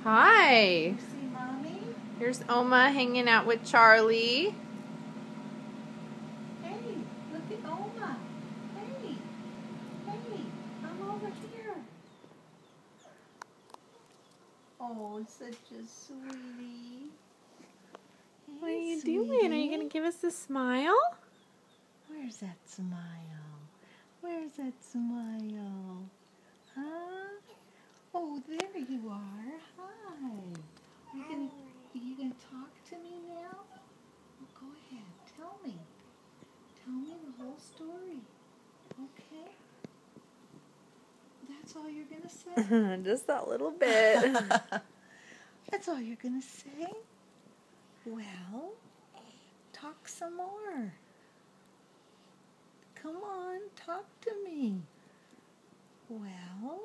Hi. See Mommy? Here's Oma hanging out with Charlie. Hey, look at Oma. Hey, come over here. Oh, such a sweetie. Hey, What are you sweetie. doing? Are you going to give us a smile? Where's that smile? Where's that smile? Huh? Oh, there you are. Hi. Are you gonna talk to me now? Well, go ahead. Tell me. Tell me the whole story. Okay? That's all you're gonna say? Just a little bit. That's all you're gonna say? Well, talk some more. Come on, talk to me. Well?